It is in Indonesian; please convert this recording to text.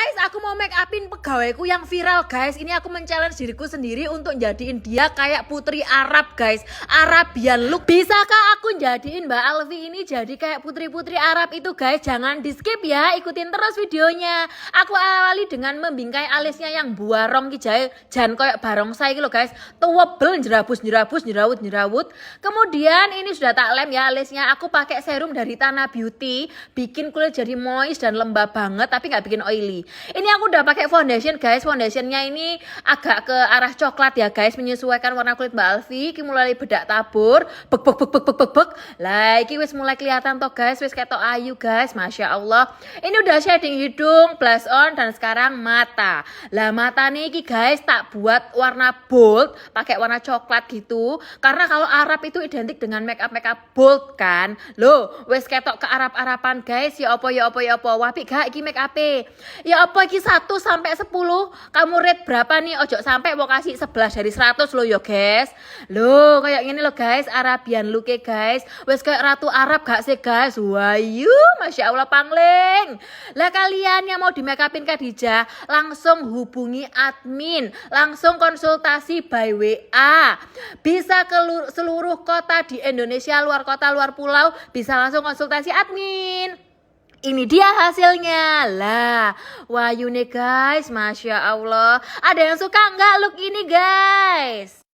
Guys, aku mau make upin pegawaiku yang viral guys. Ini aku men-challenge diriku sendiri untuk jadiin dia kayak putri Arab guys. Arabian look. Bisakah aku jadiin Mbak Alfi ini jadi kayak putri-putri Arab itu guys? Jangan di skip ya, ikutin terus videonya. Aku awali dengan membingkai alisnya yang buarong kijai. Jangan kayak barongsai gitu guys. Tuwebel jerawut. Kemudian ini sudah tak lem ya alisnya. Aku pakai serum dari Tana Beauty. Bikin kulit jadi moist dan lembab banget tapi nggak bikin oily. Ini aku udah pakai foundation guys. Foundationnya ini agak ke arah coklat ya guys, menyesuaikan warna kulit Mbak Alfi. Iki mulai bedak tabur, bek. Lah iki wis mulai kelihatan toh guys, wis ketok ayu guys, masya Allah. Ini udah shading hidung, blush on, dan sekarang mata. Lah mata nih iki guys tak buat warna bold, pakai warna coklat gitu. Karena kalau Arab itu identik dengan make up bold kan. Loh, wis ketok ke Arab-Araban guys. Ya apa. Wapi gak iki make up -e. Ya apa iki 1 sampai 10? Kamu rate berapa nih? Ojo sampai mau kasih 11 dari 100 loh ya guys. Loh, kayak gini loh guys, Arabian look guys. Wes kayak ratu Arab gak sih guys? Wayu, masya Allah pangling. Lah kalian yang mau di make upin Khadijah, langsung hubungi admin, langsung konsultasi by WA. Bisa ke seluruh kota di Indonesia, luar kota, luar pulau, bisa langsung konsultasi admin. Ini dia hasilnya lah. Wahyu nih guys, masya Allah. Ada yang suka nggak look ini guys?